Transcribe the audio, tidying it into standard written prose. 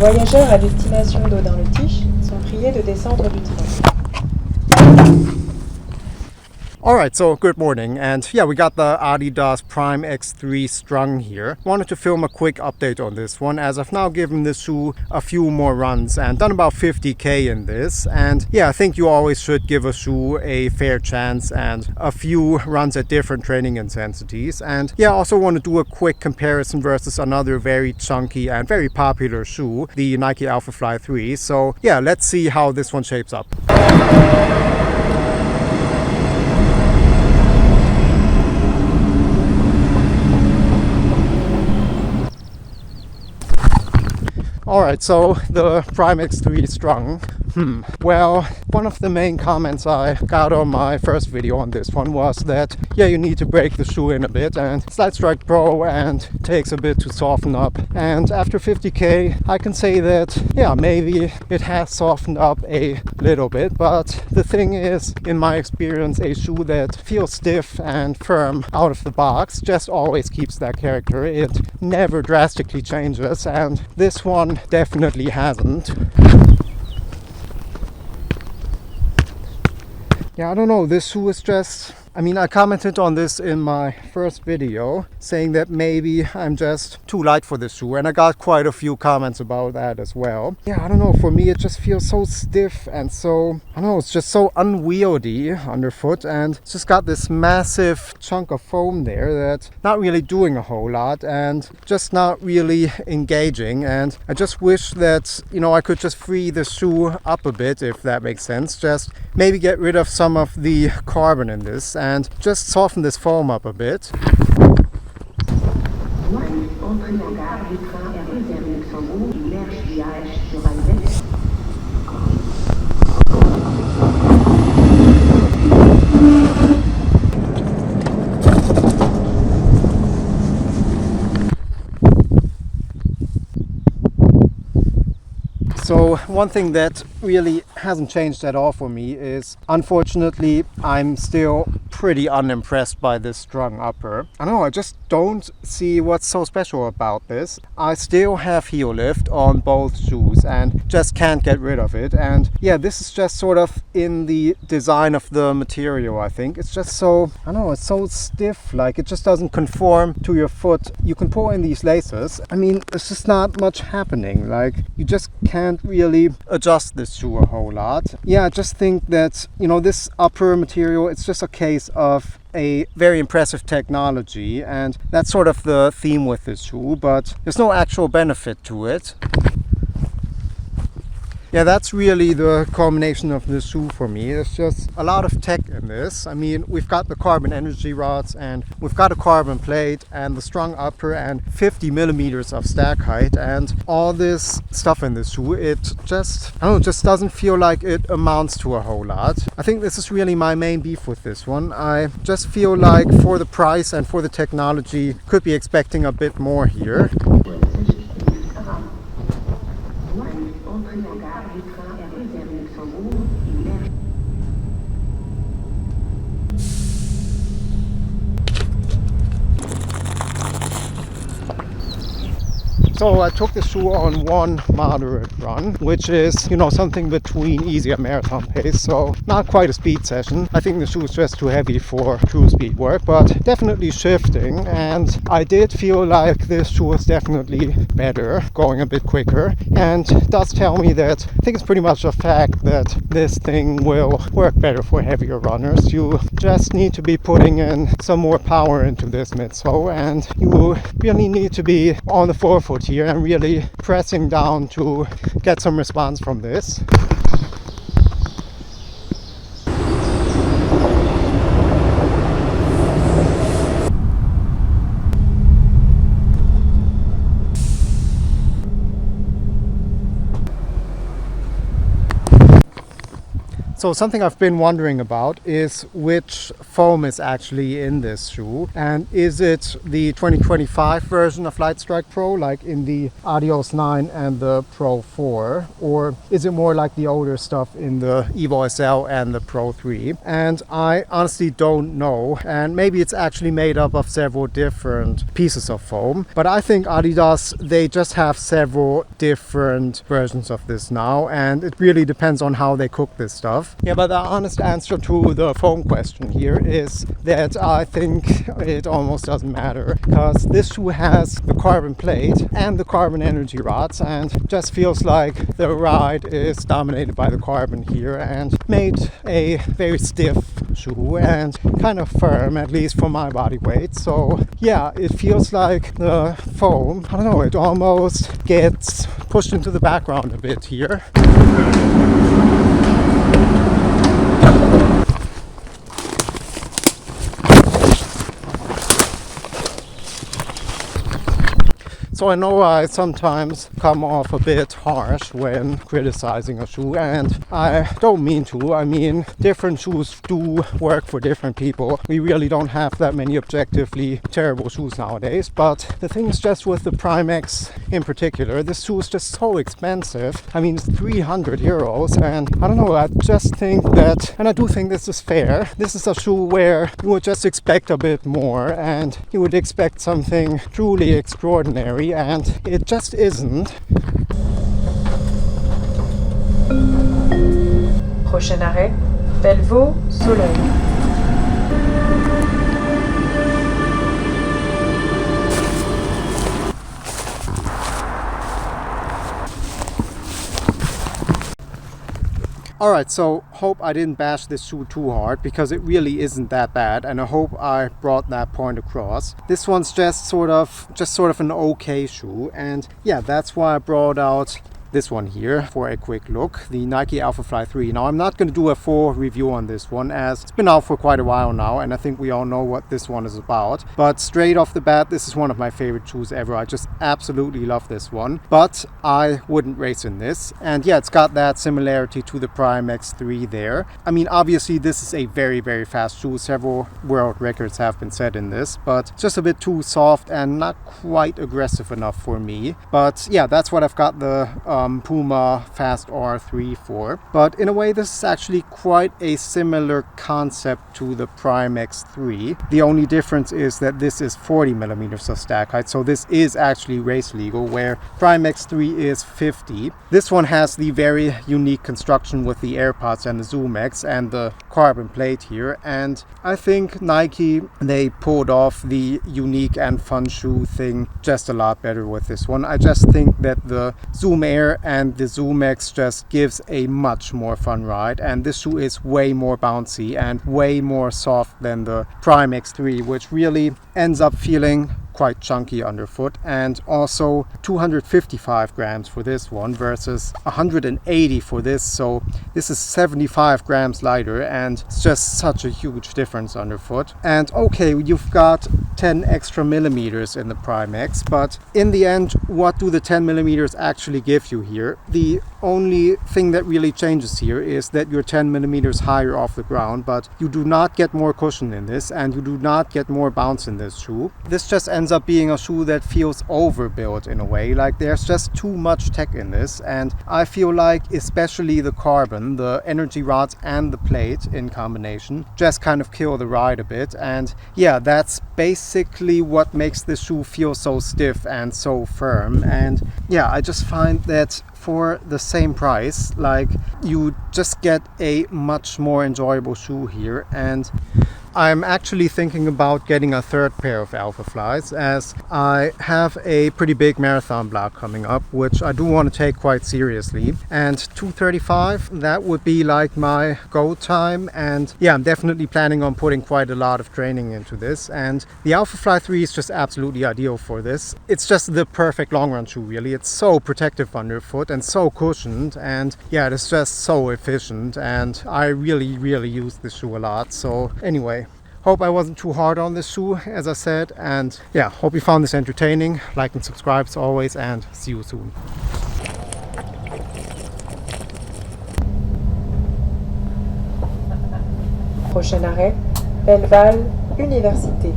voyageurs à destination d'Audun-le-Tiche sont priés de descendre du train. Alright, so good morning, and yeah, we got the Adidas Prime X3 Strung here. Wanted to film a quick update on this one, as I've now given this shoe a few more runs and done about 50k in this. And yeah, I think you always should give a shoe a fair chance and a few runs at different training intensities. And yeah, I also want to do a quick comparison versus another very chunky and very popular shoe, the Nike Alphafly 3. So yeah, let's see how this one shapes up. Alright, so the Prime X3 Strung. Well, one of the main comments I got on my first video on this one was that, yeah, you need to break the shoe in a bit, and Slide Strike Pro and takes a bit to soften up. And after 50k, I can say that, yeah, maybe it has softened up a little bit, but the thing is, in my experience, a shoe that feels stiff and firm out of the box just always keeps that character. It never drastically changes, and this one definitely hasn't. Yeah, I don't know, this shoe is just... I mean, I commented on this in my first video, saying that maybe I'm just too light for this shoe, and I got quite a few comments about that as well. Yeah, I don't know, for me it just feels so stiff and so, I don't know, it's just so unwieldy underfoot, and it's just got this massive chunk of foam there that's not really doing a whole lot and just not really engaging. And I just wish that, you know, I could just free the shoe up a bit, if that makes sense. Just maybe get rid of some of the carbon in this and just soften this foam up a bit. So one thing that really hasn't changed at all for me is, unfortunately, I'm still pretty unimpressed by this Strung upper. I don't know, I just don't see what's so special about this. I still have heel lift on both shoes and just can't get rid of it. And yeah, this is just sort of in the design of the material, I think. It's just so, I don't know, it's so stiff, like it just doesn't conform to your foot. You can pull in these laces. I mean, it's just not much happening. Like, you just can't really adjust this shoe a whole lot. Yeah, I just think that, you know, this upper material, it's just a case of a very impressive technology, and that's sort of the theme with this shoe, but there's no actual benefit to it. Yeah, that's really the culmination of this shoe for me. There's just a lot of tech in this. I mean, we've got the carbon energy rods, and we've got a carbon plate, and the Strung upper, and 50 millimeters of stack height, and all this stuff in this shoe. It just, I don't know, just doesn't feel like it amounts to a whole lot. I think this is really my main beef with this one. I just feel like for the price and for the technology, could be expecting a bit more here. So I took the shoe on one moderate run, which is, you know, something between easy and marathon pace, so not quite a speed session. I think the shoe is just too heavy for true speed work, but definitely shifting, and I did feel like this shoe was definitely better, going a bit quicker, and it does tell me that I think it's pretty much a fact that this thing will work better for heavier runners. You just need to be putting in some more power into this midsole, and you really need to be on the forefoot here and really pressing down to get some response from this. So something I've been wondering about is which foam is actually in this shoe, and is it the 2025 version of Lightstrike Pro like in the Adios 9 and the Pro 4, or is it more like the older stuff in the Evo SL and the Pro 3? And I honestly don't know, and maybe it's actually made up of several different pieces of foam, but I think Adidas, they just have several different versions of this now, and it really depends on how they cook this stuff. Yeah, but the honest answer to the foam question here is that I think it almost doesn't matter, because this shoe has the carbon plate and the carbon energy rods, and just feels like the ride is dominated by the carbon here and made a very stiff shoe and kind of firm, at least for my body weight. So yeah, it feels like the foam, I don't know, it almost gets pushed into the background a bit here. So I know I sometimes come off a bit harsh when criticizing a shoe, and I don't mean to. I mean, different shoes do work for different people. We really don't have that many objectively terrible shoes nowadays, but the thing is just with the Prime X in particular, this shoe is just so expensive. I mean, it's 300 euros, and I don't know, I just think that, and I do think this is fair, this is a shoe where you would just expect a bit more, and you would expect something truly extraordinary, and it just isn't. Prochain arrêt, Bellevaux-Sologne. Alright, so hope I didn't bash this shoe too hard, because it really isn't that bad, and I hope I brought that point across. This one's just sort of an okay shoe, and yeah, that's why I brought out this one here for a quick look, the Nike Alphafly 3. Now, I'm not going to do a full review on this one, as it's been out for quite a while now, and I think we all know what this one is about. But straight off the bat, this is one of my favorite shoes ever. I just absolutely love this one, but I wouldn't race in this. And yeah, it's got that similarity to the Prime X3 there. I mean, obviously this is a very, very fast shoe. Several world records have been set in this, but it's just a bit too soft and not quite aggressive enough for me. But yeah, that's what I've got the Puma Fast R3 for. But in a way, this is actually quite a similar concept to the Prime X3. The only difference is that this is 40 millimeters of stack height, so this is actually race legal, where Prime X3 is 50. This one has the very unique construction with the AirPods and the Zoom X and the carbon plate here, and I think Nike, they pulled off the unique and fun shoe thing just a lot better with this one. I just think that the Zoom Air and the Zoom X just gives a much more fun ride, and this shoe is way more bouncy and way more soft than the Prime X3, which really ends up feeling quite chunky underfoot, and also 255 grams for this one versus 180 for this, so this is 75 grams lighter, and it's just such a huge difference underfoot. And okay, you've got 10 extra millimeters in the Prime X, but in the end, what do the 10 millimeters actually give you here? The only thing that really changes here is that you're 10 millimeters higher off the ground, but you do not get more cushion in this, and you do not get more bounce in this shoe. This just ends up being a shoe that feels overbuilt in a way, like there's just too much tech in this, and I feel like especially the carbon, the energy rods and the plate in combination just kind of kill the ride a bit. And yeah, that's basically what makes this shoe feel so stiff and so firm. And yeah, I just find that for the same price, like, you just get a much more enjoyable shoe here. And I'm actually thinking about getting a third pair of Alphaflys, as I have a pretty big marathon block coming up, which I do want to take quite seriously. And 2:35, that would be like my go time. And yeah, I'm definitely planning on putting quite a lot of training into this. And the Alphafly 3 is just absolutely ideal for this. It's just the perfect long run shoe, really. It's so protective underfoot and so cushioned. And yeah, it's just so efficient. And I really, really use this shoe a lot. So anyway, hope I wasn't too hard on this shoe, as I said, and yeah, hope you found this entertaining. Like and subscribe as always, and see you soon. Prochain arrêt, Belleval, Université.